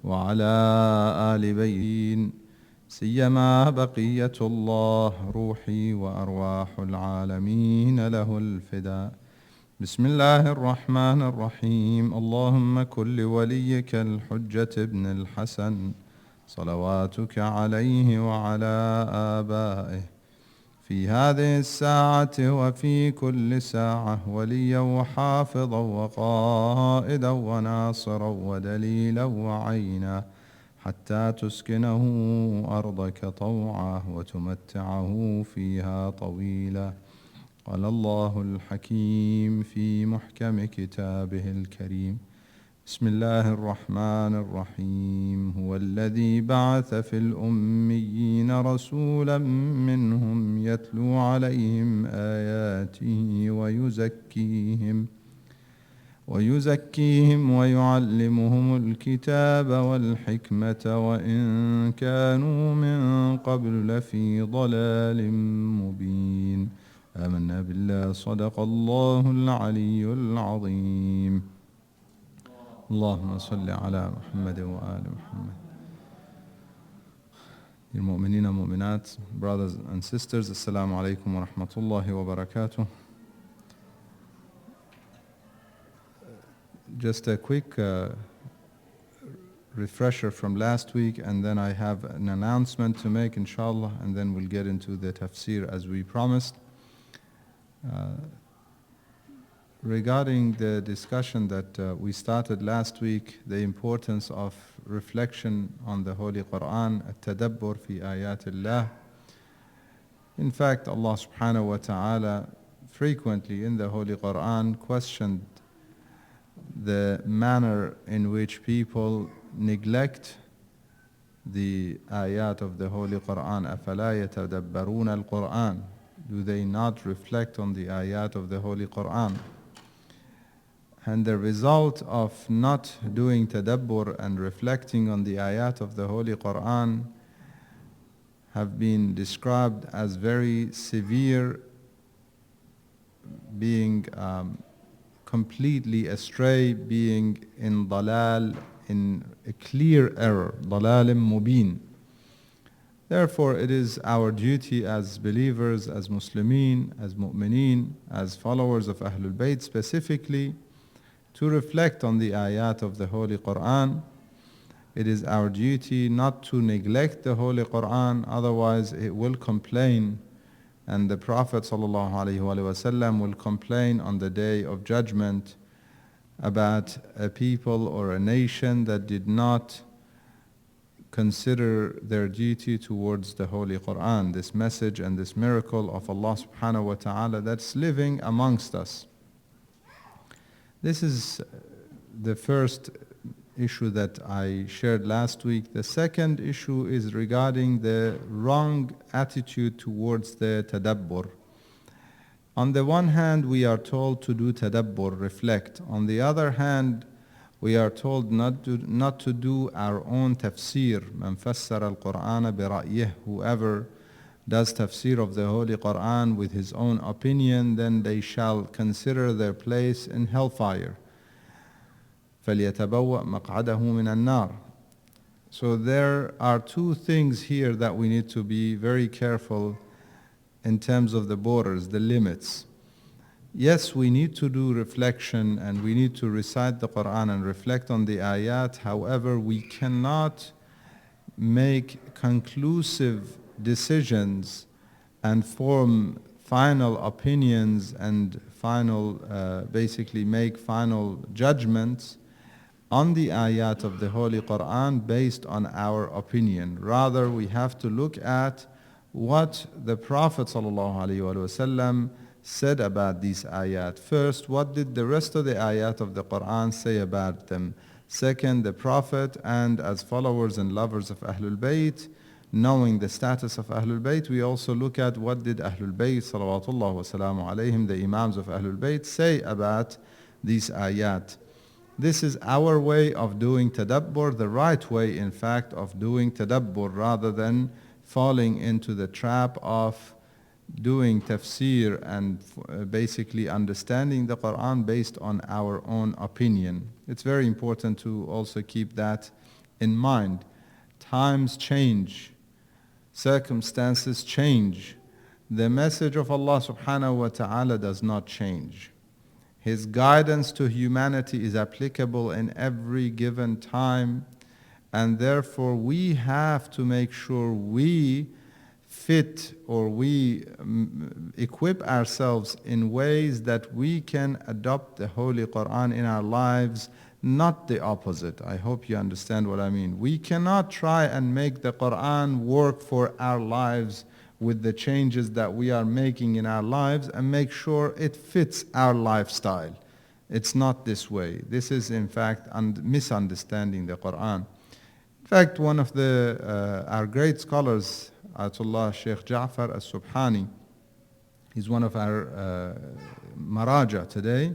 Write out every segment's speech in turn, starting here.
وعلى آل بيته سيما بقية الله روحي وأرواح العالمين له الفداء. بسم الله الرحمن الرحيم. اللهم كن لوليك الحجة ابن الحسن صلواتك عليه وعلى آبائه في هذه الساعة وفي كل ساعة وليا وحافظا وقائدا وناصرا ودليلا وعينا حتى تسكنه أرضك طوعا وتمتعه فيها طويلا. قال الله الحكيم في محكم كتابه الكريم: بسم الله الرحمن الرحيم. هو الذي بعث في الأميين رسولا منهم يتلو عليهم آياته ويزكيهم ويعلمهم الكتاب والحكمة وإن كانوا من قبل لفي ضلال مبين. آمنا بالله. صدق الله العلي العظيم. اللهم صل على محمد وآل محمد. Dear mu'mineen and mu'minat, brothers and sisters, Assalamu alaikum wa rahmatullahi wa barakatuh. Just a quick refresher from last week, and then I have an announcement to make, inshallah, and then we'll get into the tafsir as we promised. Regarding the discussion that we started last week, the importance of reflection on the Holy Quran, Tadabbur fi ayatillah. In fact, Allah subhanahu wa ta'ala frequently in the Holy Quran questioned the manner in which people neglect the ayat of the Holy Quran. أَفَلَا يَتَدَبَّرُونَ الْقُرْآنَ. Do they not reflect on the ayat of the Holy Quran? And the result of not doing tadabbur and reflecting on the ayat of the Holy Quran have been described as very severe, being completely astray, being in dalal, in a clear error, dalalim mubin. Therefore, it is our duty as believers, as Muslimin, as mu'mineen, as followers of Ahlul Bayt specifically, to reflect on the ayat of the Holy Quran. It is our duty not to neglect the Holy Quran, otherwise it will complain, and the Prophet ﷺ will complain on the Day of Judgment about a people or a nation that did not consider their duty towards the Holy Quran, this message and this miracle of Allah subhanahu wa ta'ala that's living amongst us. This is the first issue that I shared last week. The second issue is regarding the wrong attitude towards the tadabbur. On the one hand, we are told to do tadabbur, reflect. On the other hand, we are told not to do our own tafsir. Man fassara al-Qur'ana bi ra'yih. Whoever does tafsir of the Holy Quran with his own opinion, then they shall consider their place in hellfire. فَلْيَتَبَوَّأْ مَقْعَدَهُ مِنَ النَّارِ. So there are two things here that we need to be very careful in terms of the borders, the limits. Yes, we need to do reflection and we need to recite the Quran and reflect on the ayat. However, we cannot make conclusive decisions and form final opinions and basically make final judgments on the ayat of the Holy Quran based on our opinion. Rather, we have to look at what the Prophet ﷺ said about these ayat. First, what did the rest of the ayat of the Quran say about them? Second, the Prophet, and as followers and lovers of Ahlul Bayt, knowing the status of Ahlul Bayt, we also look at what did Ahlul Bayt, salawatullah wa salamu alayhim, the Imams of Ahlul Bayt, say about these ayat. This is our way of doing tadabbur, the right way, in fact, of doing tadabbur, rather than falling into the trap of doing tafsir and basically understanding the Quran based on our own opinion. It's very important to also keep that in mind. Times change, circumstances change. The message of Allah subhanahu wa ta'ala does not change. His guidance to humanity is applicable in every given time, and therefore we have to make sure we fit or we equip ourselves in ways that we can adopt the Holy Quran in our lives, not the opposite. I hope you understand what I mean. We cannot try and make the Quran work for our lives with the changes that we are making in our lives and make sure it fits our lifestyle. It's not this way. This is in fact misunderstanding the Quran. In fact, one of our great scholars, Ayatollah Sheikh Ja'far al-Subhani, he's one of our maraja today,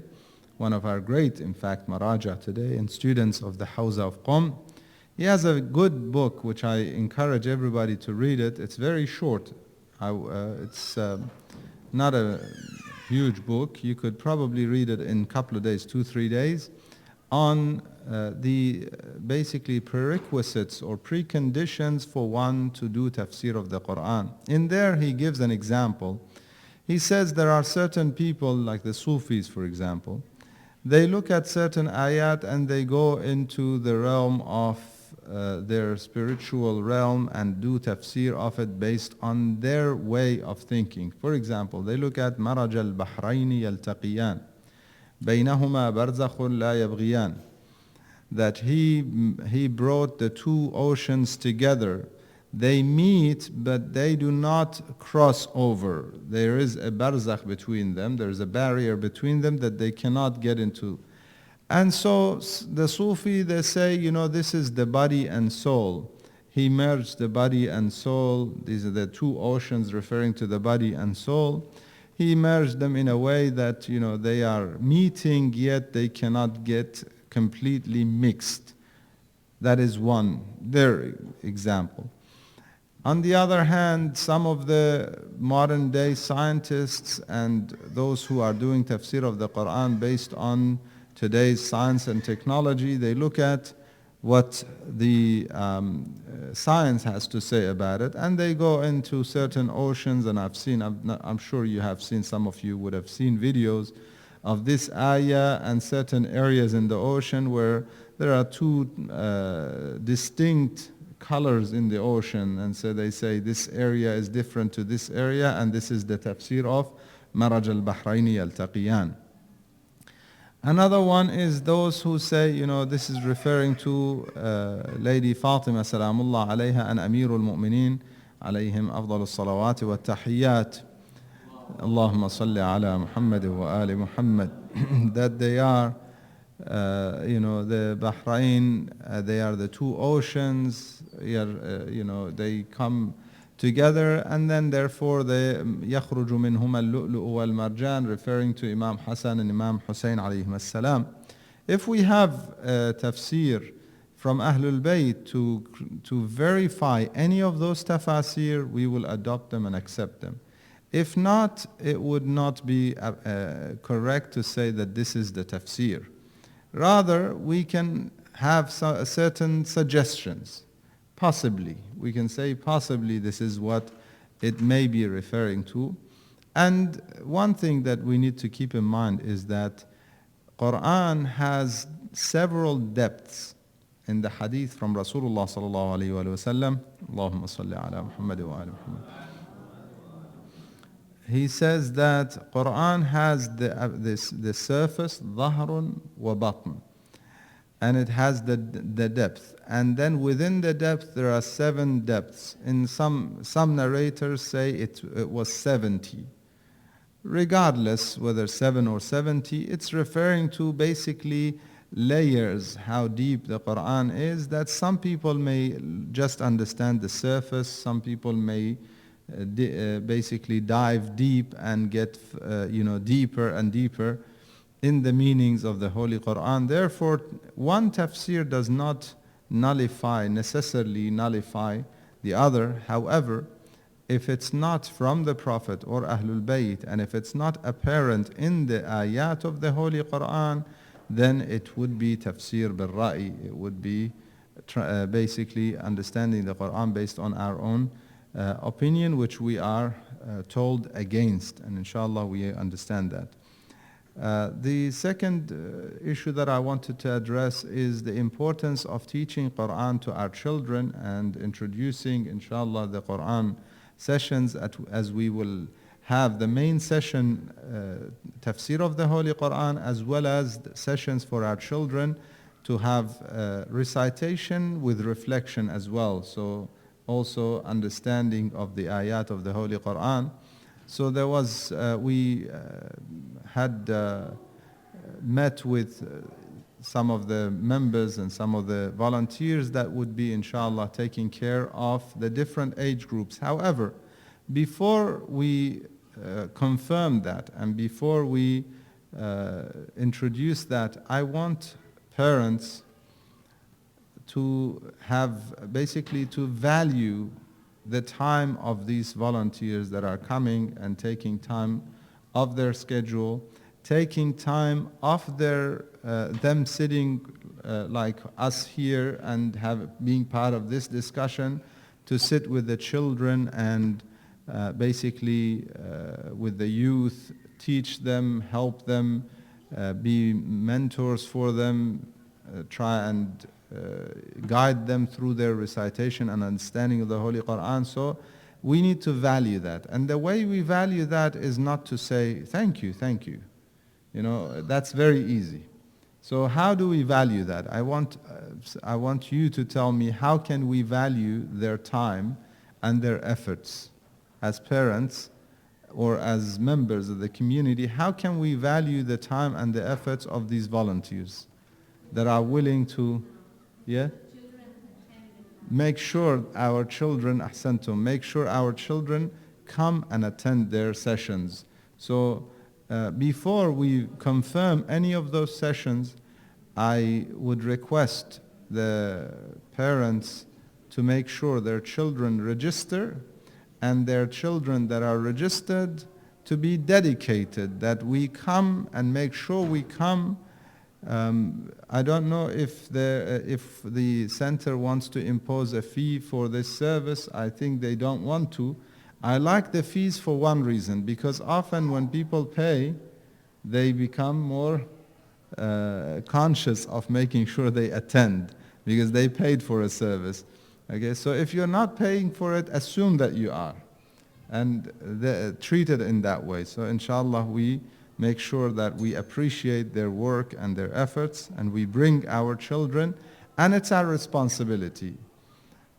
one of our great, in fact, maraja today, and students of the Hawza of Qom. He has a good book which I encourage everybody to read it. It's very short. It's not a huge book. You could probably read it in a couple of days, 2-3 days, on the basically prerequisites or preconditions for one to do tafsir of the Quran. In there he gives an example. He says there are certain people, like the Sufis for example, they look at certain ayat and they go into the realm of their spiritual realm and do tafsir of it based on their way of thinking. For example, they look at maraj al-bahrayni yaltaqiyan baynahuma barzakhun la yabghiyan, that he brought the two oceans together. They meet, but they do not cross over. There is a barzakh between them. There is a barrier between them that they cannot get into. And so the Sufi, they say, this is the body and soul. He merged the body and soul. These are the two oceans referring to the body and soul. He merged them in a way that, they are meeting, yet they cannot get completely mixed. That is their example. On the other hand, some of the modern day scientists and those who are doing tafsir of the Quran based on today's science and technology, they look at what the science has to say about it, and they go into certain oceans, and I'm sure you have seen, some of you would have seen videos of this ayah and certain areas in the ocean where there are two distinct colors in the ocean, and so they say this area is different to this area, and this is the tafsir of maraj al-bahrayni yaltaqiyan. Another one is those who say, this is referring to Lady Fatima salamullah alayha and Amirul Mu'mineen alayhim afdal as-salawat wa tahiyyat. Allahumma salli ala Muhammad wa ali Muhammad. That they are, the Bahrain, they are the two oceans, they come together, and then therefore they يخرج منهما اللؤلؤ والمرجان, referring to Imam Hasan and Imam Hussein alayhim as-salam. If we have tafsir from Ahlul Bayt to verify any of those tafasir, we will adopt them and accept them. If not, it would not be correct to say that this is the tafsir. Rather, we can have certain suggestions. Possibly, we can say possibly this is what it may be referring to. And one thing that we need to keep in mind is that Quran has several depths. In the hadith from Rasulullah sallallahu alayhi wa sallam, Allahumma salli ala Muhammad wa ala Muhammad, he says that Quran has the surface, dhahrun wa batn, and it has the depth. And then within the depth there are 7 depths. In some narrators say it was 70. Regardless whether 7 or 70, it's referring to basically layers, how deep the Quran is, that some people may just understand the surface, some people may basically dive deep and get deeper and deeper in the meanings of the Holy Quran. Therefore, one tafsir does not necessarily nullify the other. However, if it's not from the Prophet or Ahlul Bayt, and if it's not apparent in the ayat of the Holy Quran, then it would be tafsir bil-ra'i. It would be basically understanding the Quran based on our own opinion, which we are told against, and inshallah we understand that. The second issue that I wanted to address is the importance of teaching Quran to our children and introducing, inshallah, the Quran sessions as we will have the main session, tafsir of the Holy Quran, as well as sessions for our children to have recitation with reflection as well. So also understanding of the ayat of the Holy Quran. So there was, we had met with some of the members and some of the volunteers that would be, inshallah, taking care of the different age groups. However, before we confirm that and before we introduce that, I want parents to have, basically to value the time of these volunteers that are coming and taking time of their schedule, taking time of their them sitting like us here and being part of this discussion, to sit with the children and basically with the youth, teach them, help them, be mentors for them, try and guide them through their recitation and understanding of the Holy Quran. So we need to value that. And the way we value that is not to say, thank you, thank you. You know, that's very easy. So how do we value that? I want you to tell me, how can we value their time and their efforts as parents or as members of the community? How can we value the time and the efforts of these volunteers that are willing to, make sure our children, make sure our children come and attend their sessions. So before we confirm any of those sessions, I would request the parents to make sure their children register, and their children that are registered to be dedicated, that we come and make sure we come. I don't know if the center wants to impose a fee for this service. I think they don't want to. I like the fees for one reason, because often when people pay, they become more conscious of making sure they attend, because they paid for a service. Okay, so if you're not paying for it, assume that you are, and treat it in that way. So inshallah, we make sure that we appreciate their work and their efforts, and we bring our children, and it's our responsibility.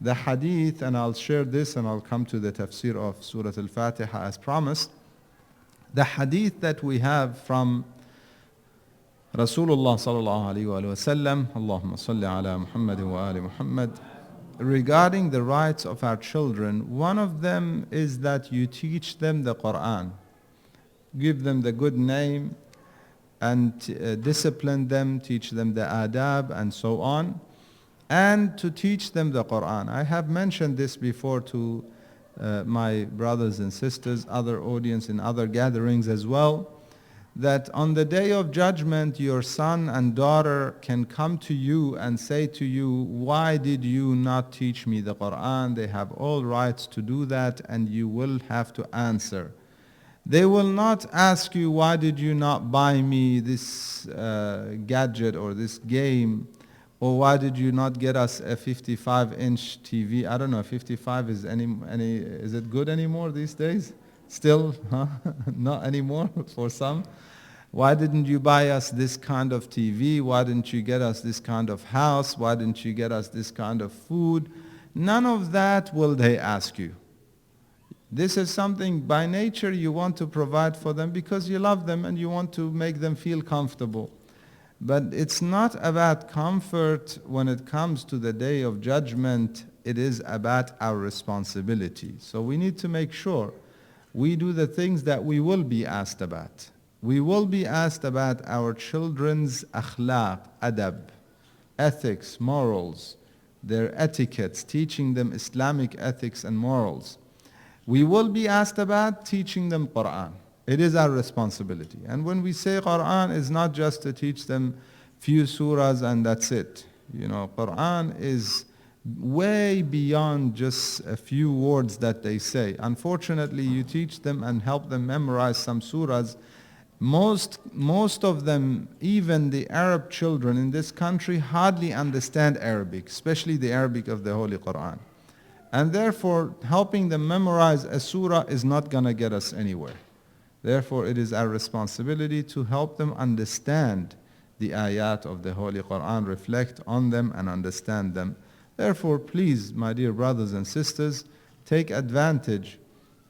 The hadith, and I'll share this and I'll come to the tafsir of Surah Al-Fatiha as promised. The hadith that we have from Rasulullah sallallahu alaihi wasallam, Allahumma salli ala Muhammad wa ali Muhammad, regarding the rights of our children, one of them is that you teach them the Quran. Give them the good name and discipline them, teach them the adab and so on, and to teach them the Quran. I have mentioned this before to my brothers and sisters, other audience in other gatherings as well, that on the day of judgment your son and daughter can come to you and say to you, why did you not teach me the Quran? They have all rights to do that, and you will have to answer. They will not ask you, why did you not buy me this gadget or this game, or why did you not get us a 55-inch TV? I don't know, 55 is is it good anymore these days? Still, huh? Not anymore for some. Why didn't you buy us this kind of TV? Why didn't you get us this kind of house? Why didn't you get us this kind of food? None of that will they ask you. This is something by nature you want to provide for them because you love them and you want to make them feel comfortable. But it's not about comfort when it comes to the day of judgment. It is about our responsibility. So we need to make sure we do the things that we will be asked about. We will be asked about our children's akhlaq, adab, ethics, morals, their etiquettes, teaching them Islamic ethics and morals. We will be asked about teaching them Quran. It is our responsibility. And when we say Quran, it's not just to teach them few surahs and that's it. Quran is way beyond just a few words that they say. Unfortunately, you teach them and help them memorize some surahs. Most of them, even the Arab children in this country, hardly understand Arabic, especially the Arabic of the Holy Quran. And therefore, helping them memorize a surah is not going to get us anywhere. Therefore, it is our responsibility to help them understand the ayat of the Holy Quran, reflect on them and understand them. Therefore, please, my dear brothers and sisters, take advantage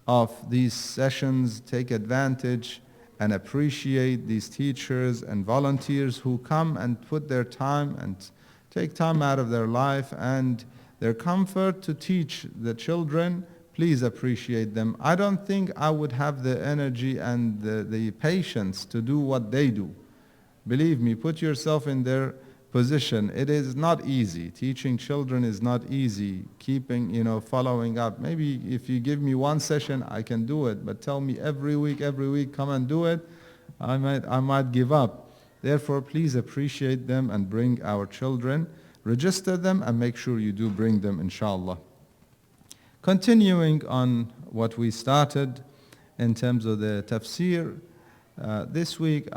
of these sessions, take advantage and appreciate these teachers and volunteers who come and put their time and take time out of their life and their comfort to teach the children. Please appreciate them. I don't think I would have the energy and the patience to do what they do. Believe me, put yourself in their position. It is not easy. Teaching children is not easy. Following up. Maybe if you give me one session, I can do it. But tell me every week, come and do it, I might give up. Therefore, please appreciate them and bring our children. Register them and make sure you do bring them, inshallah. Continuing on what we started in terms of the tafsir, this week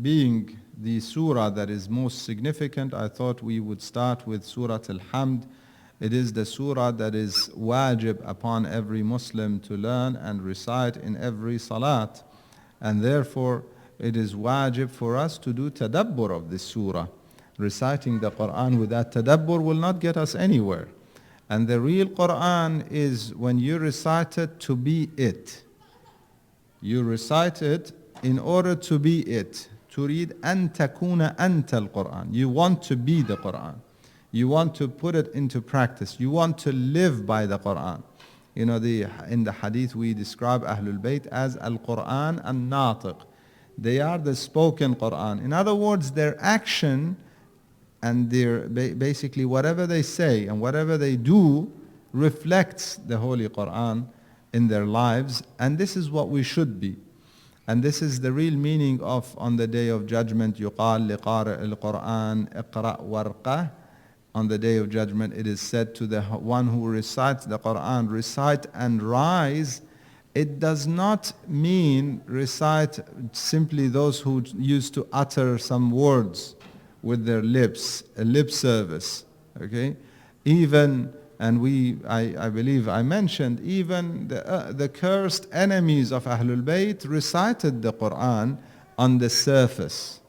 being the surah that is most significant, I thought we would start with Surah Al-Hamd. It is the surah that is wajib upon every Muslim to learn and recite in every salat. And therefore, it is wajib for us to do tadabbur of this surah. Reciting the Quran without tadabbur will not get us anywhere. And the real Quran is when you recite it to be it. You recite it in order to be it. To read أن تكون أنت القرآن. You want to be the Quran. You want to put it into practice. You want to live by the Quran. In the Hadith we describe Ahlul Bayt as Al-Quran Al-Natiq. They are the spoken Quran. In other words, their action and their basically whatever they say and whatever they do reflects the Holy Quran in their lives. And this is what we should be. And this is the real meaning of on the day of judgment, يُقال لقارئ القرآن اقرأ وارقه. On the day of judgment, it is said to the one who recites the Quran, recite and rise. It does not mean recite simply those who used to utter some words with their lips, a lip service. Okay? Even, and I believe I mentioned, even the cursed enemies of Ahlul Bayt recited the Quran on the surface.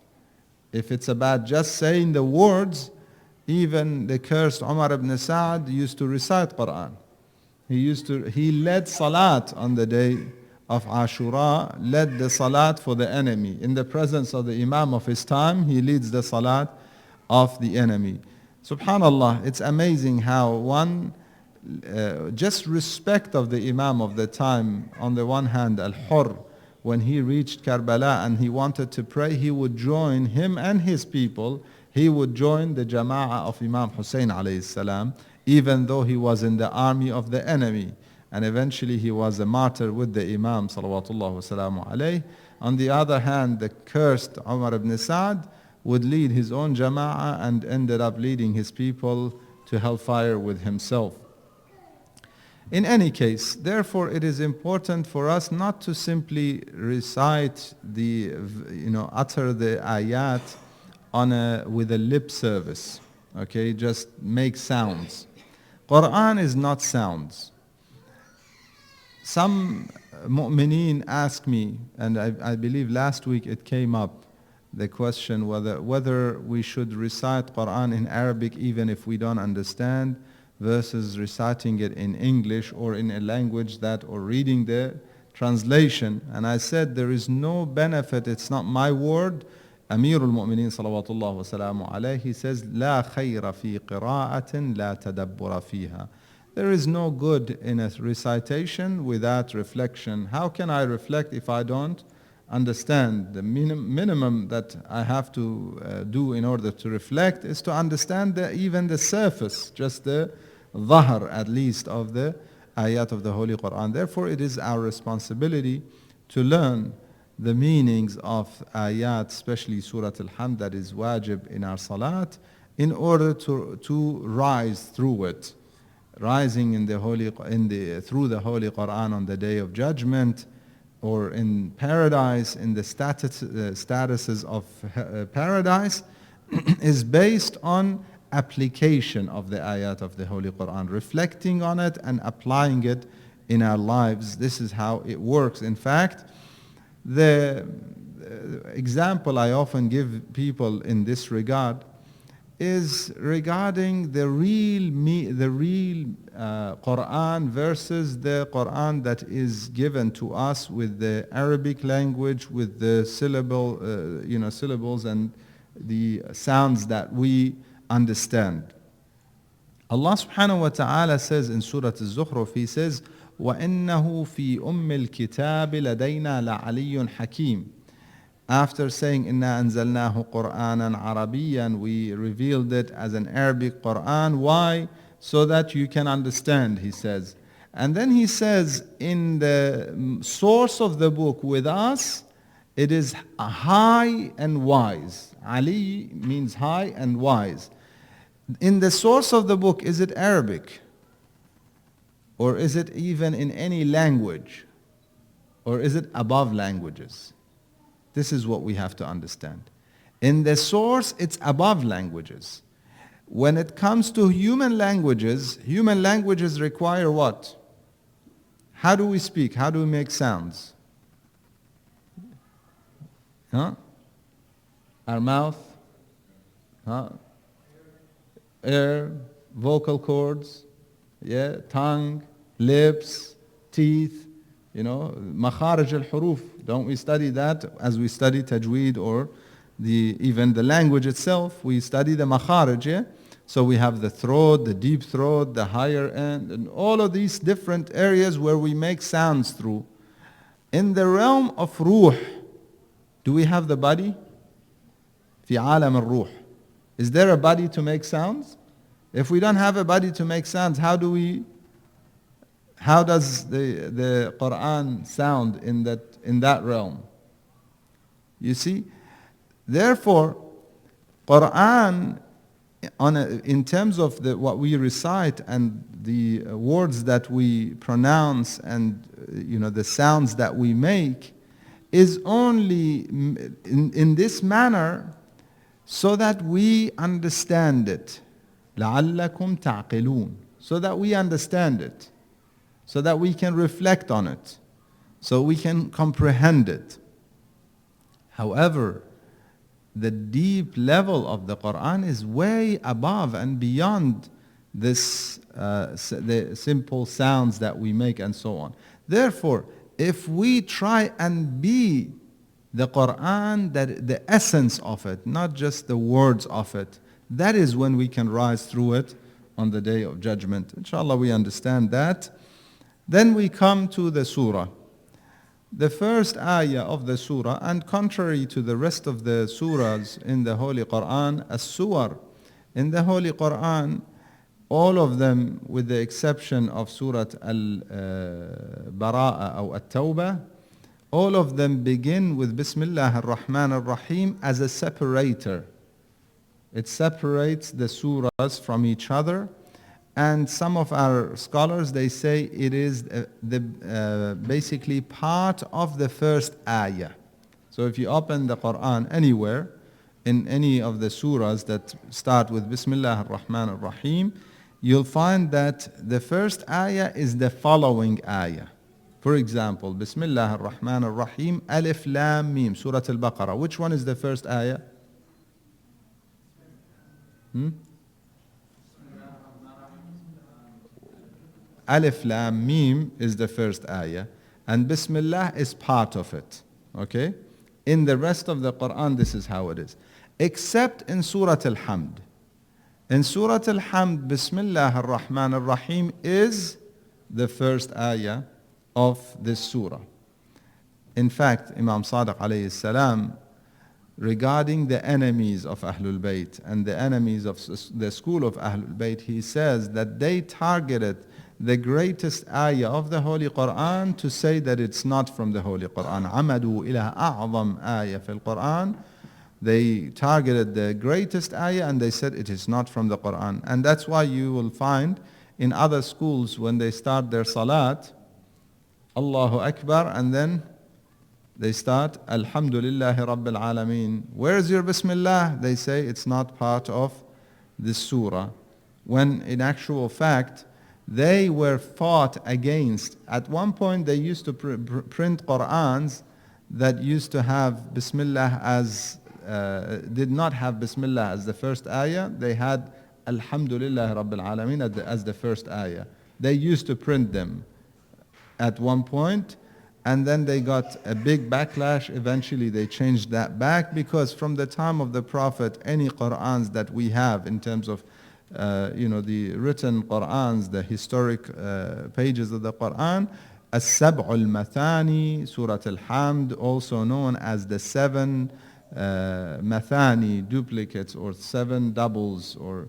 If it's about just saying the words, even the cursed Umar ibn Sa'd used to recite Quran. He led salat on the day of Ashura, led the salat for the enemy. In the presence of the Imam of his time, he leads the salat of the enemy. Subhanallah, it's amazing how one, just respect of the Imam of the time, on the one hand, Al-Hurr, when he reached Karbala and he wanted to pray, he would join him and his people. He would join the Jama'ah of Imam Hussein alayhi salam, even though he was in the army of the enemy. And eventually he was a martyr with the Imam salawatullah wasalamu alayhi. On the other hand, the cursed Umar ibn Sa'd would lead his own Jama'ah and ended up leading his people to hellfire with himself. In any case, therefore, it is important for us not to simply recite utter the ayat with a lip service. Okay, just make sounds. Quran is not sounds. Some mu'mineen ask me, and I believe last week it came up, the question whether we should recite Quran in Arabic even if we don't understand, versus reciting it in English or in a language or reading the translation. And I said there is no benefit, it's not my word. Amirul Mu'mineen salawatullah wa salamu alayhi, he says, لا خير في قراءة لا تدبر فيها. There is no good in a recitation without reflection. How can I reflect if I don't understand? The minimum that I have to do in order to reflect is to understand even the surface, just the dhahr at least of the ayat of the Holy Quran. Therefore, it is our responsibility to learn the meanings of ayat, especially Surah Al-Hamd that is wajib in our salat, in order to rise through it, rising in the through the Holy Quran on the Day of Judgment, or in paradise, in the statuses of paradise, is based on application of the ayat of the Holy Quran, reflecting on it and applying it in our lives. This is how it works. In fact, the example I often give people in this regard is regarding the real Quran versus the Quran that is given to us with the Arabic language, with the syllables and the sounds that we understand. Allah subhanahu wa ta'ala says in Surah Al-Zukhruf, He says, وَإِنَّهُ فِي أُمِّ الْكِتَابِ لَدَيْنَا لَعَلِيٌّ حَكِيمٌ. After saying, إِنَّا أَنزَلْنَاهُ قُرْآنًا عَرَبِيًّا, we revealed it as an Arabic Quran. Why? So that you can understand, He says. And then He says, in the source of the book with us, it is high and wise. Ali means high and wise. In the source of the book, is it Arabic? Or is it even in any language? Or is it above languages? This is what we have to understand. In the source, it's above languages. When it comes to human languages require what? How do we speak? How do we make sounds? Huh? Our mouth? Huh? Air, vocal cords, yeah, tongue, lips, teeth, makharij al-huruf. Don't we study that as we study tajweed or even the language itself? We study the makharij, yeah? So we have the throat, the deep throat, the higher end, and all of these different areas where we make sounds through. In the realm of ruh, do we have the body? في عالم الروح. Is there a body to make sounds? If we don't have a body to make sounds, how does the Quran sound in that realm? You see? Therefore, Quran, in terms of what we recite and the words that we pronounce and the sounds that we make, is only in this manner so that we understand it. لَعَلَّكُمْ تَعْقِلُونَ. So that we understand it. So that we can reflect on it. So we can comprehend it. However, the deep level of the Quran is way above and beyond this, the simple sounds that we make and so on. Therefore, if we try and be the Quran, that the essence of it, not just the words of it, that is when we can rise through it on the Day of Judgment. Inshallah, we understand that. Then we come to the surah. The first ayah of the surah, and contrary to the rest of the surahs in the Holy Quran, as-suwar in the Holy Quran, all of them with the exception of Surah Al-Bara'a or At-Tawbah, all of them begin with Bismillah ar-Rahman ar-Rahim as a separator. It separates the surahs from each other. And some of our scholars, they say it is basically part of the first ayah. So if you open the Quran anywhere, in any of the surahs that start with Bismillah ar-Rahman ar-Rahim, you'll find that the first ayah is the following ayah. For example, Bismillah ar-Rahman ar-Rahim, Alif Lam Mim, Surah Al-Baqarah. Which one is the first ayah? Alif Lam Mim is the first ayah, and Bismillah is part of it. Okay? In the rest of the Quran, this is how it is. Except in Surah Al-Hamd. In Surah Al-Hamd, Bismillah ar-Rahman ar-Rahim is the first ayah of this surah. In fact, Imam Sadiq alayhi salam, regarding the enemies of Ahlul Bayt and the enemies of the school of Ahlul Bayt, he says that they targeted the greatest ayah of the Holy Quran to say that it's not from the Holy Quran. عَمَدُوا إِلَىٰ أَعْظَمْ آيَةٍ فِي الْقُرْآنِ They targeted the greatest ayah and they said it is not from the Quran. And that's why you will find in other schools when they start their salat, Allahu Akbar, and then they start Alhamdulillahi Rabbil Alameen. Where's your Bismillah? They say it's not part of this surah. When in actual fact, they were fought against. At one point they used to print Qur'ans that used to have Bismillah as, did not have Bismillah as the first ayah. They had Alhamdulillah Rabbil Alameen as the first ayah. They used to print them at one point, and then they got a big backlash. Eventually they changed that back, because from the time of the Prophet, any Qur'ans that we have in terms of the written Qur'ans, the historic pages of the Qur'an, As-Sab'ul Mathani, Surah Al-Hamd, also known as the 7 Mathani duplicates or 7 doubles, or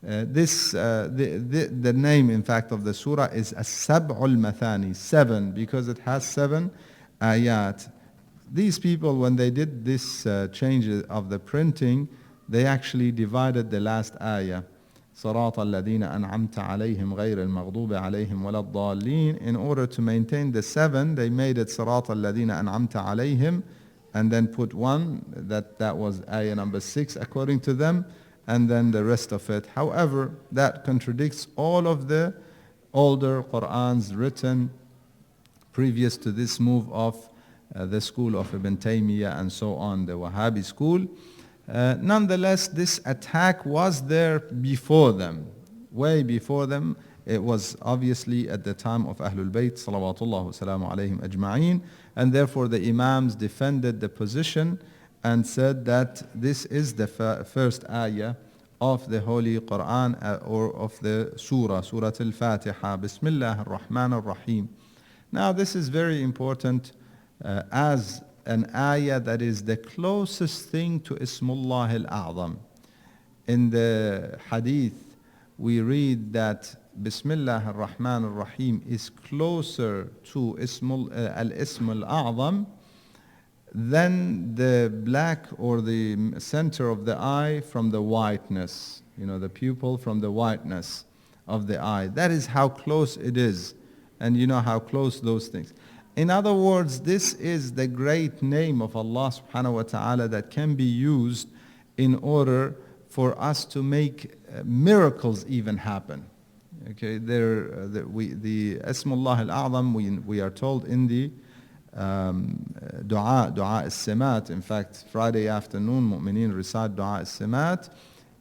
the name in fact of the surah is As-Sab'ul Mathani, 7, because it has 7 ayat. These people, when they did this change of the printing, they actually divided the last ayah, صراط الذين أنعمت عليهم غير المغضوب عليهم ولا الضالين. In order to maintain the 7, they made it صراط الذين أنعمت عليهم, and then put 1, that was ayah number 6 according to them, and then the rest of it. However, that contradicts all of the older Qur'ans written previous to this move of the school of Ibn Taymiyyah and so on, the Wahhabi school. Nonetheless, this attack was there before them, way before them. It was obviously at the time of Ahlul Bayt, salawatullah wa salamu alayhim ajma'een, and therefore the Imams defended the position and said that this is the first ayah of the Holy Quran, or of the Surah Al-Fatiha, Bismillah ar-Rahman ar-Rahim. Now this is very important as an ayah that is the closest thing to Ismullah al-A'zam. In the Hadith, we read that Bismillah ar-Rahman ar-Rahim is closer to al-Ism al-A'zam than the black or the center of the eye from the whiteness, the pupil from the whiteness of the eye. That is how close it is, and you know how close those things. In other words, this is the great name of Allah subhanahu wa ta'ala that can be used in order for us to make miracles even happen. Okay, the Ismullah al-A'zam, we are told in the dua al-Simat. In fact, Friday afternoon, mu'mineen recite dua al-Simat.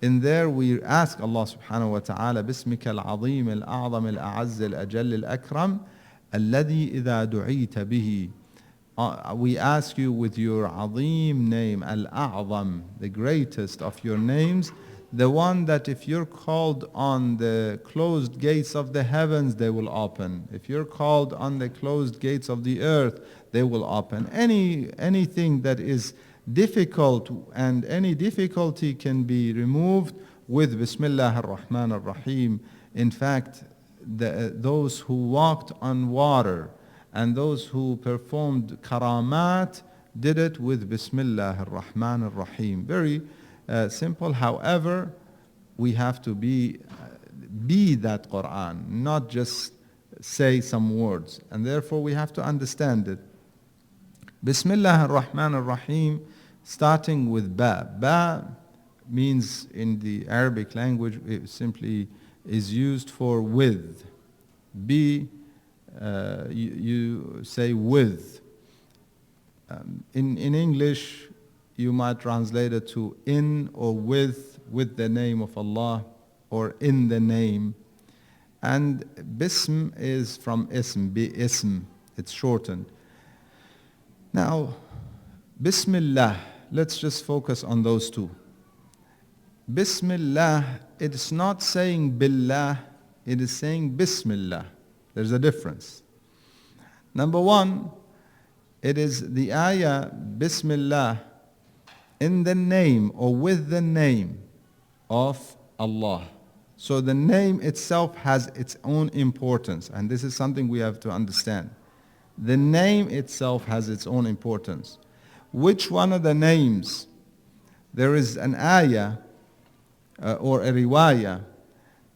In there we ask Allah subhanahu wa ta'ala, Bismika al-Azim al-A'zam al-A'azz al-Ajall al-Akram, alladhi idha du'ita bihi. We ask you with your Azim name, al-A'zam, the greatest of your names, the one that if you're called on the closed gates of the heavens, they will open. If you're called on the closed gates of the earth, they will open. Anything that is difficult and any difficulty can be removed with Bismillah ar-Rahman ar-Rahim. In fact, those who walked on water and those who performed karamat did it with Bismillah ar-Rahman ar-Rahim. Very simple. However, we have to be that Quran, not just say some words, and therefore we have to understand it. Bismillah ar-Rahman ar-Rahim, starting with ba. Ba means in the Arabic language, it simply is used for with. B, you say with. In English, you might translate it to in or with the name of Allah, or in the name. And Bism is from Ism, Bi-Ism, it's shortened. Now, Bismillah, let's just focus on those two. Bismillah, it is not saying Billah, it is saying Bismillah. There's a difference. Number one, it is the ayah Bismillah in the name or with the name of Allah. So the name itself has its own importance, and this is something we have to understand. The name itself has its own importance. Which one of the names There is an ayah or a riwayah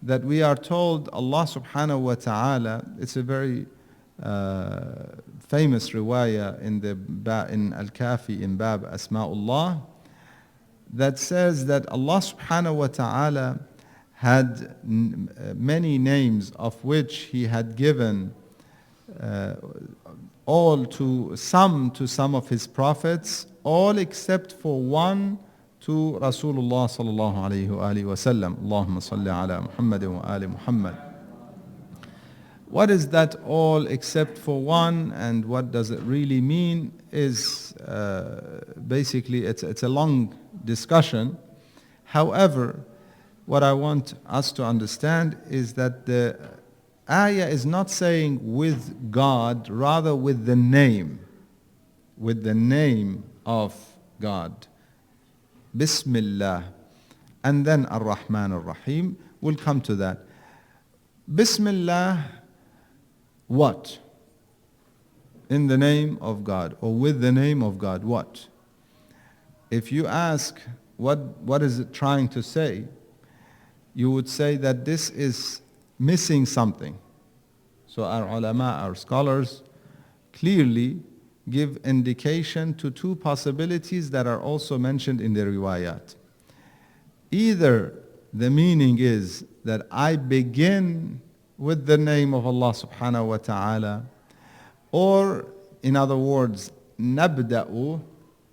that we are told Allah subhanahu wa ta'ala, it's a very famous riwayah in Al-Kafi in Bab Asma'ullah, that says that Allah subhanahu wa ta'ala had many names of which He had given all to some of His prophets, all except for one to Rasulullah sallallahu alayhi wa alihi wa sallam. Allahumma salli ala Muhammad wa ali Muhammad. What is that all except for one, and what does it really mean is basically it's a long discussion. However, what I want us to understand is that the ayah is not saying with God, rather with the name of God. Bismillah, and then Ar-Rahman Ar-Rahim. We'll come to that. Bismillah, what? In the name of God, or with the name of God, what? If you ask what is it trying to say, you would say that this is missing something. So our ulama, our scholars, clearly give indication to two possibilities that are also mentioned in the riwayat. Either the meaning is that I begin with the name of Allah subhanahu wa ta'ala, or in other words, nabda'u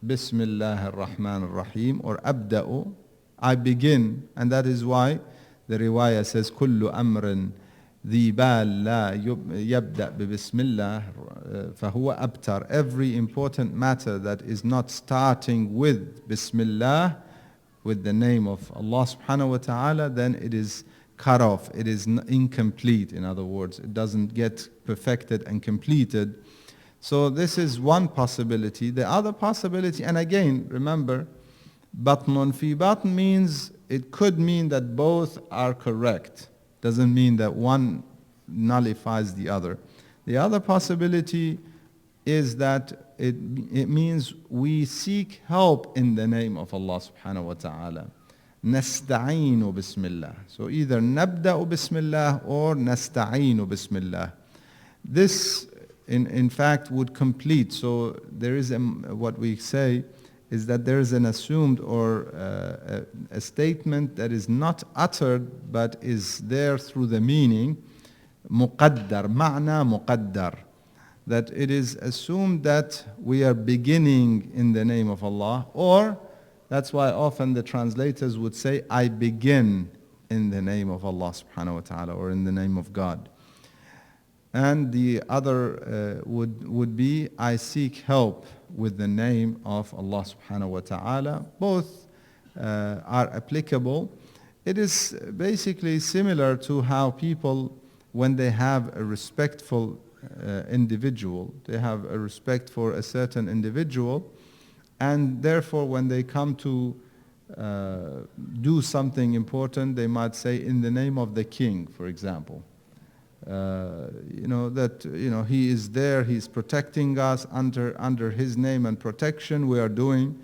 bismillah ar-Rahman ar-Rahim, or abda'u, I begin, and that is why the riwayah says kullu amrin ذي بال لا يبدأ ببسم الله فهو أبتر. Every important matter that is not starting with Bismillah, with the name of Allah subhanahu wa ta'ala, then it is cut off, it is incomplete. In other words, it doesn't get perfected and completed. So this is one possibility. The other possibility, and again, remember, batnun fi batn means, it could mean that both are correct. Doesn't mean that one nullifies the other. The other possibility is that it means we seek help in the name of Allah subhanahu wa ta'ala. Nasta'inu bismillah. So either nabda'u bismillah or nasta'inu bismillah. This in fact would complete. So there is what we say is that there is an assumed or a statement that is not uttered but is there through the meaning, muqaddar, ma'na muqaddar, that it is assumed that we are beginning in the name of Allah, or that's why often the translators would say, I begin in the name of Allah subhanahu wa ta'ala, or in the name of God. And the other would be, I seek help with the name of Allah subhanahu wa ta'ala. Both are applicable. It is basically similar to how people, when they have a respectful individual, they have a respect for a certain individual, and therefore when they come to do something important, they might say, in the name of the king, for example. He is there, he's protecting us under his name and protection we are doing.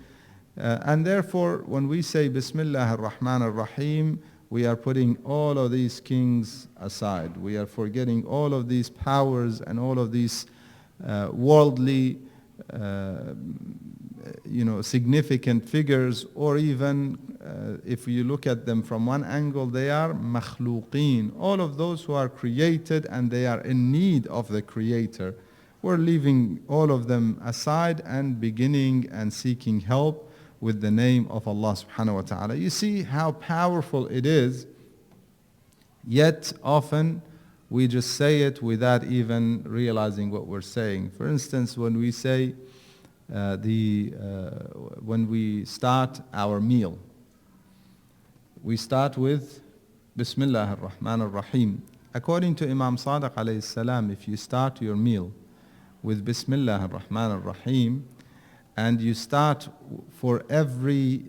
And therefore, when we say Bismillah ar-Rahman ar-Rahim, we are putting all of these kings aside. We are forgetting all of these powers and all of these worldly significant figures, or even if you look at them from one angle, they are makhluqeen, all of those who are created and they are in need of the Creator. We're leaving all of them aside and beginning and seeking help with the name of Allah subhanahu wa ta'ala. You see how powerful it is, yet often we just say it without even realizing what we're saying. For instance, when we say when we start our meal, we start with Bismillah ar-Rahman ar-Rahim. According to Imam Sadiq alayhi salam, if you start your meal with Bismillah ar-Rahman ar-Rahim, and you start for every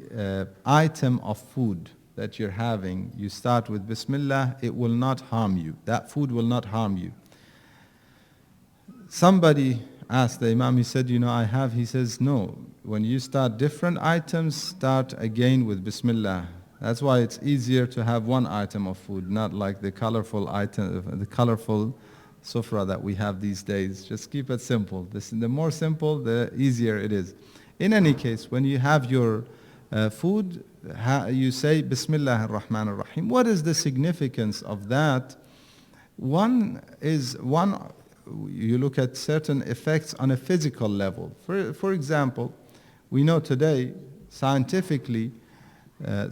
item of food that you're having, you start with Bismillah, it will not harm you. That food will not harm you. Somebody asked the Imam, he said, he says, no, when you start different items, start again with Bismillah. That's why it's easier to have one item of food, not like the colorful sufra that we have these days. Just keep it simple. The more simple, the easier it is. In any case, when you have your food, you say Bismillah ar-Rahman ar-Rahim. What is the significance of that? One, you look at certain effects on a physical level. For example, we know today, scientifically,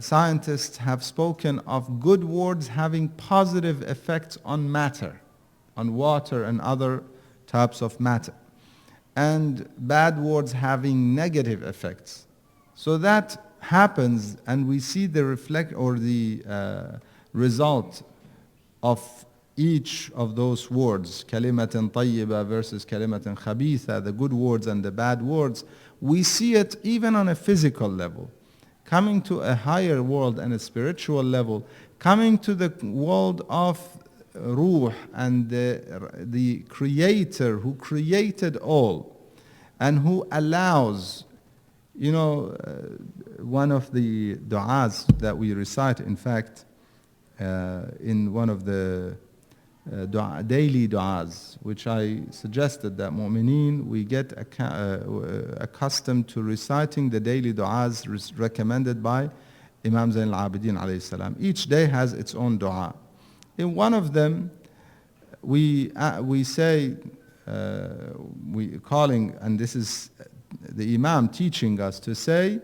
scientists have spoken of good words having positive effects on matter, on water and other types of matter, and bad words having negative effects. So that happens, and we see the result of each of those words, kalimatin tayyiba versus kalimatin khabitha, the good words and the bad words. We see it even on a physical level. Coming to a higher world and a spiritual level, coming to the world of Ruh and the Creator who created all and who allows, one of the du'as that we recite, in fact, in one of the daily du'as, which I suggested that mu'mineen, we get accustomed to reciting the daily du'as recommended by Imam Zayn al-Abidin alayhi salam. Each day has its own du'a. In one of them, we say, and this is the Imam teaching us to say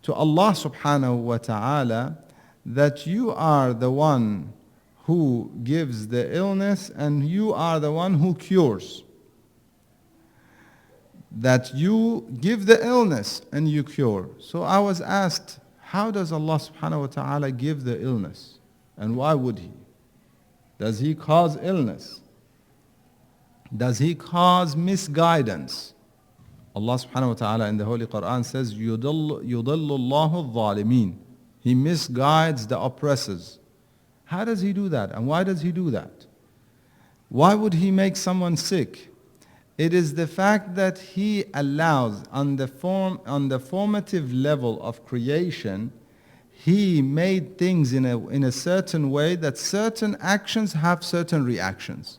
to Allah subhanahu wa ta'ala that you are the one who gives the illness and you are the one who cures. That you give the illness and you cure. So I was asked, how does Allah subhanahu wa ta'ala give the illness? And why would He? Does He cause illness? Does He cause misguidance? Allah subhanahu wa ta'ala in the Holy Quran says, يُضِلُّ اللَّهُ الظَّالِمِينَ. He misguides the oppressors. How does He do that? And why does He do that? Why would He make someone sick? It is the fact that He allows on the formative level of creation, He made things in a certain way that certain actions have certain reactions.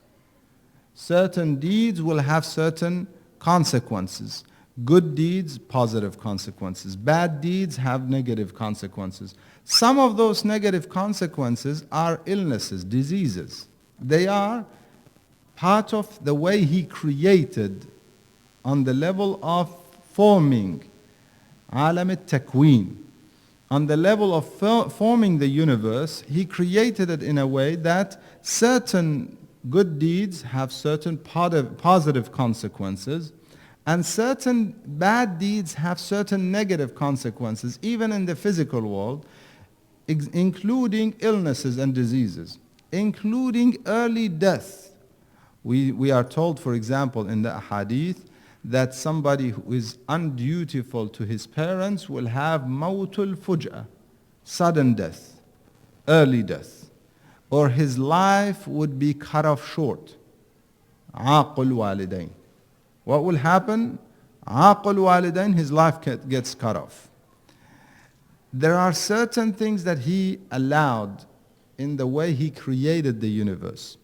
Certain deeds will have certain consequences. Good deeds, positive consequences. Bad deeds have negative consequences. Some of those negative consequences are illnesses, diseases. They are part of the way He created on the level of forming, alam al-takween. On the level of forming the universe, He created it in a way that certain good deeds have certain positive consequences, and certain bad deeds have certain negative consequences, even in the physical world, including illnesses and diseases, including early death. We are told, for example, in the Hadith, that somebody who is undutiful to his parents will have mawtul fuj'a, sudden death, early death, or his life would be cut off short. Aqul walidain. What will happen? Aqul walidain, his life gets cut off. There are certain things that He allowed in the way He created the universe.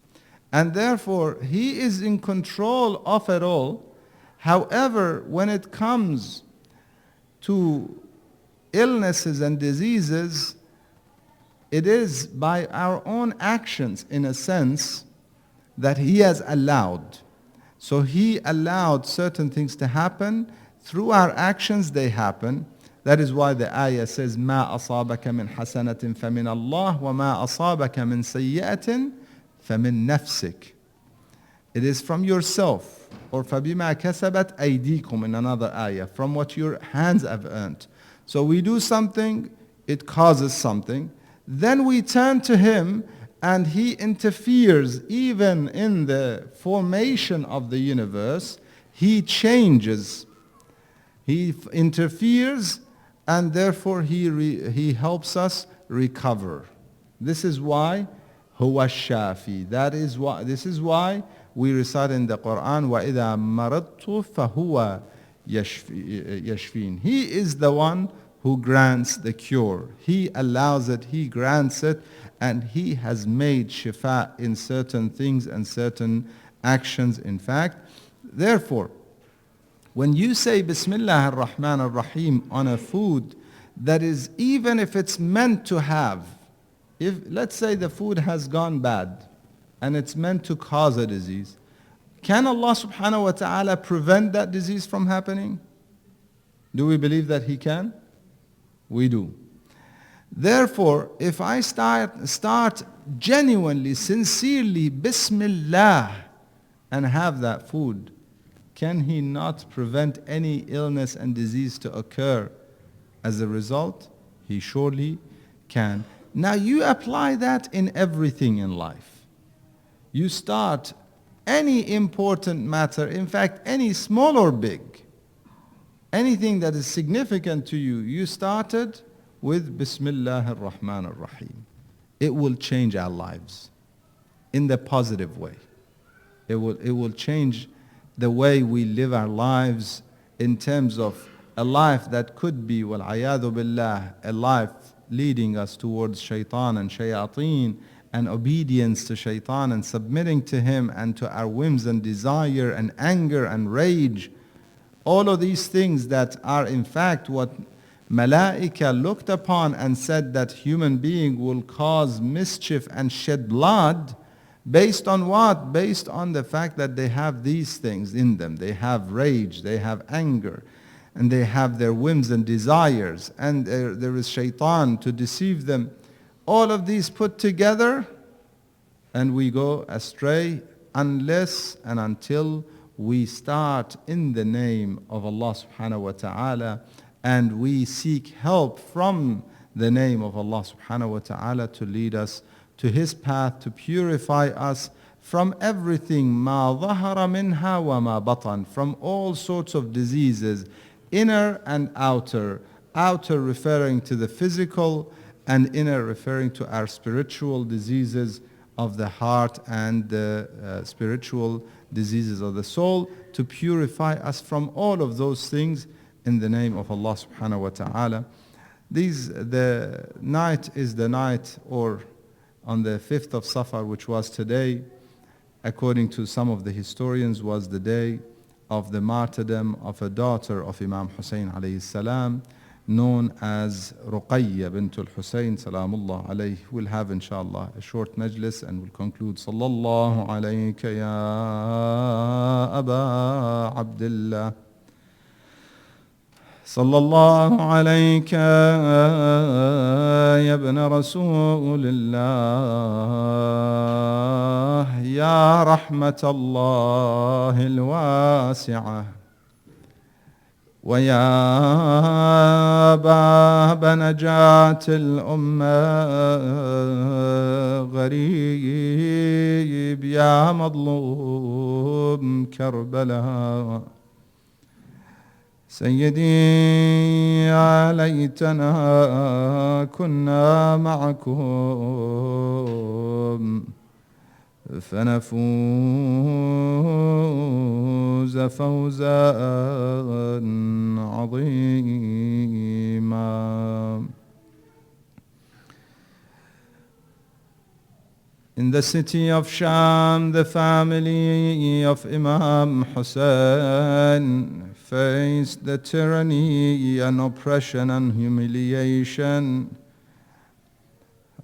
And therefore, He is in control of it all. However, when it comes to illnesses and diseases, it is by our own actions, in a sense, that He has allowed. So He allowed certain things to happen. Through our actions, they happen. That is why the ayah says, مَا أَصَابَكَ مِنْ حَسَنَةٍ فَمِنَ اللَّهِ وَمَا أَصَابَكَ مِنْ سَيِّئَةٍ فَمِنْ نَفْسِكَ. It is from yourself. Or فَبِمَا كَسَبَتْ أَيْدِيكُمْ in another ayah. From what your hands have earned. So we do something, it causes something. Then we turn to Him and He interferes even in the formation of the universe. He changes. He interferes, and therefore He helps us recover. This is why Huwa Shafi. This is why we recite in the Quran, وَإِذَا مَرَضْتُ فَهُوَ يشفين. He is the one who grants the cure. He allows it, He grants it, and He has made shifa in certain things and certain actions. In fact, therefore, when you say Bismillah ar-Rahman ar-Rahim on a food that is, even if it's meant to have, if let's say the food has gone bad and it's meant to cause a disease, can Allah subhanahu wa ta'ala prevent that disease from happening? Do we believe that He can? We do. Therefore, if I start genuinely, sincerely, Bismillah, and have that food, can He not prevent any illness and disease to occur as a result? He surely can. Now you apply that in everything in life. You start any important matter, in fact, any small or big, anything that is significant to you, you started with Bismillah ar-Rahman ar-Rahim. It will change our lives in the positive way. It will change the way we live our lives in terms of a life that could be, wal-ayadu billah, a life leading us towards shaitan and shayateen and obedience to shaitan and submitting to him and to our whims and desire and anger and rage. All of these things that are in fact what Malaika looked upon and said that human being will cause mischief and shed blood. Based on what? Based on the fact that they have these things in them. They have rage, they have anger, and they have their whims and desires, and there is shaitan to deceive them. All of these put together, and we go astray unless and until we start in the name of Allah subhanahu wa ta'ala, and we seek help from the name of Allah subhanahu wa ta'ala to lead us to His path, to purify us from everything, ma ظهر منها وما بطن, from all sorts of diseases, inner and outer. Outer referring to the physical, and inner referring to our spiritual diseases of the heart and the spiritual diseases of the soul, to purify us from all of those things in the name of Allah subhanahu wa ta'ala. The night is the night, or on the 5th of Safar, which was today, according to some of the historians, was the day of the martyrdom of a daughter of Imam Hasan alayhi salam, known as Ruqayya bint al-Husayn salamullah alayhi. We'll have inshallah a short majlis and we'll conclude. Sallallahu alayka ya Aba Abdullah. صلى الله عليك يا ابن رسول الله يا رحمة الله الواسعة ويا باب نجاة الأمة غريب يا مظلوم كربلاء سيدي يا ليتنا كنا معكم فنفوز فوزا عظيما. In the city of Sham, the family of Imam Hasan faced the tyranny and oppression and humiliation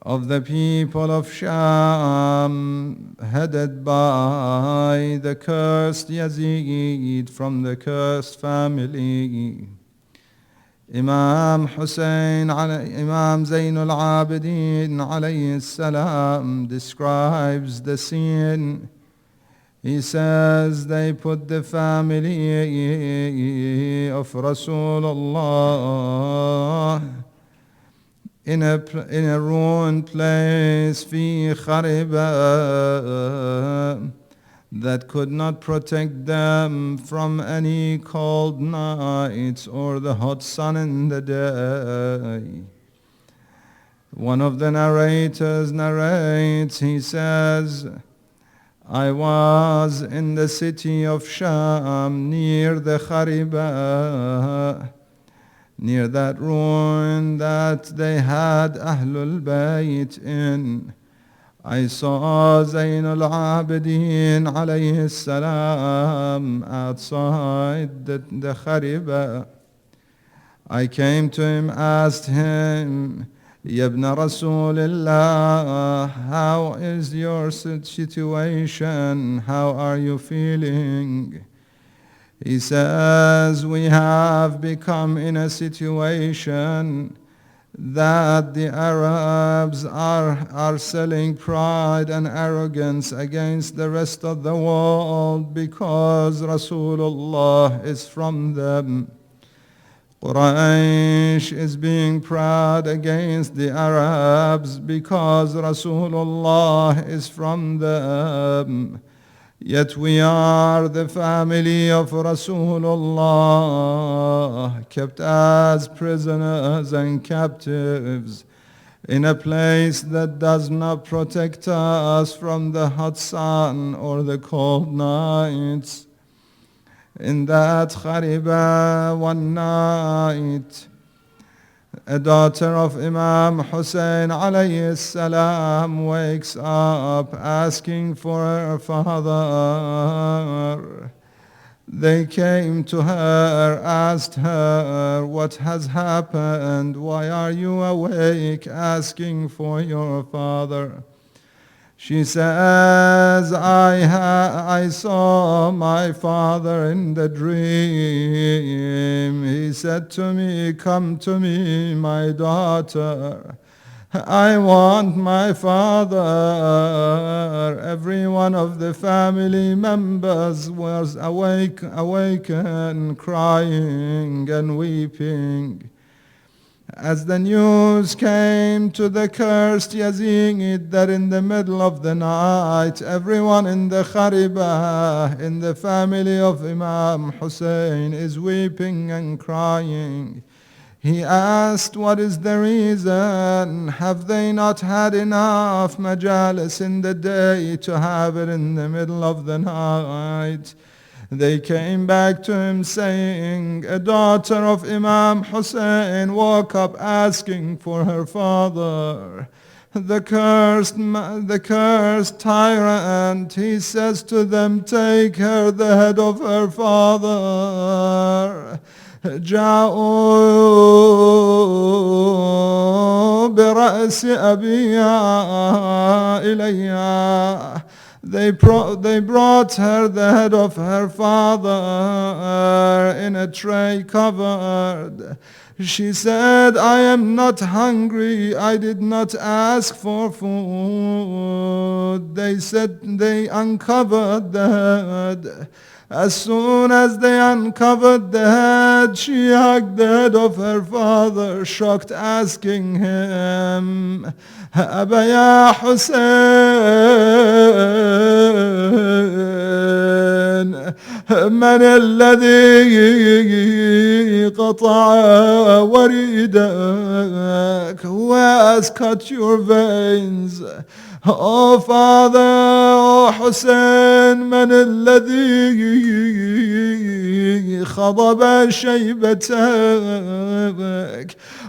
of the people of Sham, headed by the cursed Yazid from the cursed family. Imam Hussein, Imam Zainul Abidin alayhi salam describes the scene. He says they put the family of Rasulullah in a ruined place, fi khariba, that could not protect them from any cold nights or the hot sun in the day. One of the narrators narrates, he says, I was in the city of Sham near the Khariba, near that ruin that they had Ahlul Bayt in. I saw Zayn al-Abidin alayhi salam outside the Khariba. I came to him, asked him, Yabna Rasulillah, how is your situation? How are you feeling? He says, we have become in a situation that the Arabs are selling pride and arrogance against the rest of the world because Rasulullah is from them. Quraysh is being proud against the Arabs because Rasulullah is from them. Yet we are the family of Rasulullah, kept as prisoners and captives in a place that does not protect us from the hot sun or the cold nights. In that Khariba one night, a daughter of Imam Hasan alayhi salam wakes up asking for her father. They came to her, asked her, what has happened? Why are you awake asking for your father? She says, I saw my father in the dream. He said to me, come to me, my daughter. I want my father. Every one of the family members was awakened, crying and weeping. As the news came to the cursed Yazid that in the middle of the night, everyone in the Khariba, in the family of Imam Hussein, is weeping and crying. He asked, what is the reason? Have they not had enough majalis in the day to have it in the middle of the night? They came back to him saying, a daughter of Imam Hussein woke up asking for her father. The cursed tyrant, he says to them, take her the head of her father. جاءوا برأس أبيها إليها. They brought her the head of her father in a tray covered. She said, I am not hungry. I did not ask for food. They said they uncovered the head. As soon as they uncovered the head, she hugged the head of her father, shocked, asking him, Aba ya Hussein, man alladhi qata'a waridak? Who has cut your veins? Oh father, oh Hussein, man alladhi khadaba shaybatak?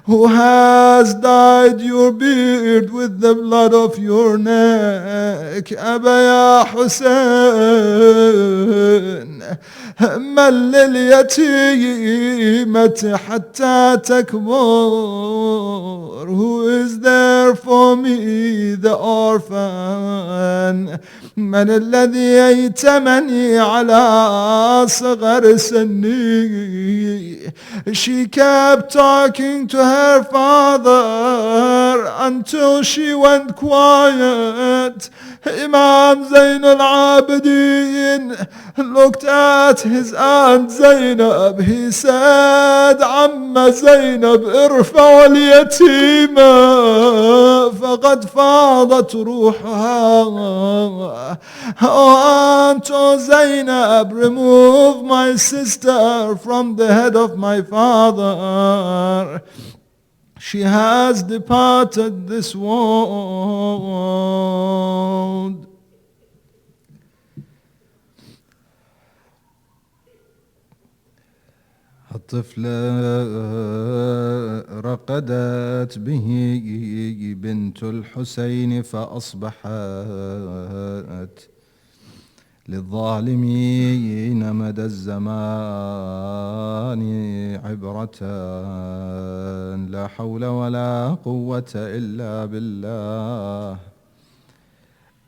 Who has dyed your beard with the blood of your neck? Aba ya Hussein, من لليتيمة حتى تكبر? Who is there for me, the orphan? من الذي يأتمني على صغر سني? She kept talking to her father until she went quiet. Imam Zayn al-Abidin looked at his aunt Zainab. He said, Amma Zainab, irfa al-yatima faqad fadat ruha. Oh Aunt Zainab, remove my sister from the head of my father. She has departed this world. الطفل رقدت به بنت الحسين فأصبحت للظالمين مدى الزمان عبرة. لا حول ولا قوة إلا بالله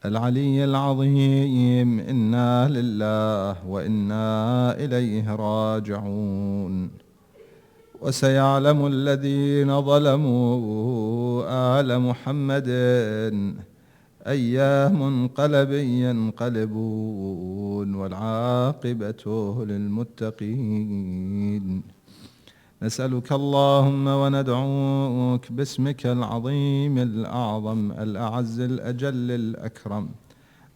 العلي العظيم. إنا لله وإنا إليه راجعون. وسيعلم الذين ظلموا آل محمد أي منقلب ينقلبون والعاقبة للمتقين. نسألك اللهم وندعوك باسمك العظيم الأعظم الأعز الأجل الأكرم.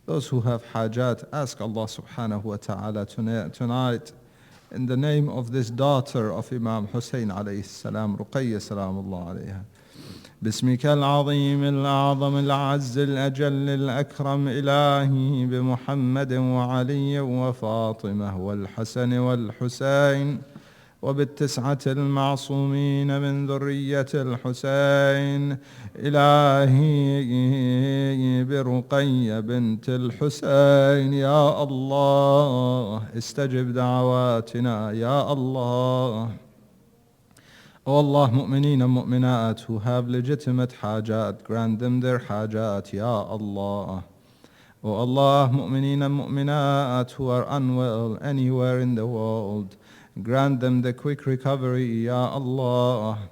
Those who have hajat, ask Allah subhanahu wa ta'ala tonight in the name of this daughter of Imam Hussein alayhi salam, Ruqayya salamullah alayha. باسمك العظيم الأعظم الأعز الأجل الأكرم إلهي بمحمد وعلي وفاطمة والحسن والحسين وبالتسعة المعصومين من ذرية الحسين. إلهي برقية بنت الحسين يا الله استجب دعواتنا يا الله. O Allah, mu'mineen and mu'minat who have legitimate hajat, grant them their hajat, Ya Allah. O Allah, mu'mineen and mu'minat who are unwell anywhere in the world, grant them the quick recovery, Ya Allah.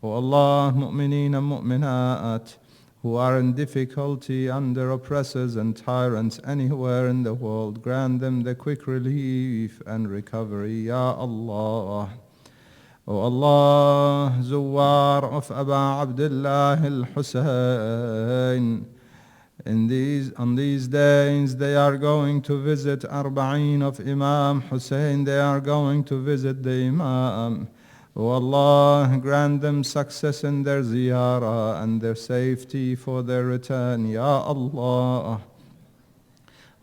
O Allah, mu'mineen and mu'minat who are in difficulty under oppressors and tyrants anywhere in the world, grant them the quick relief and recovery, Ya Allah. O Allah, Zuwar of Aba Abdullah al-Husayn, on these days they are going to visit Arba'een of Imam Hussein, they are going to visit the Imam. O Allah, grant them success in their ziyarah and their safety for their return, Ya Allah.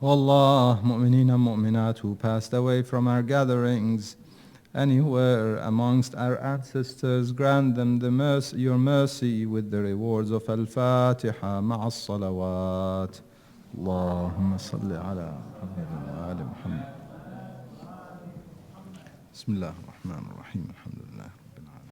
O Allah, mu'mineen and mu'minat who passed away from our gatherings, anywhere amongst our ancestors, grant them your mercy with the rewards of Al-Fatiha ma'a as-salawat. Allahumma salli ala Muhammad wa ali Muhammad. Bismillah ar-Rahman ar-Rahim. Alhamdulillah.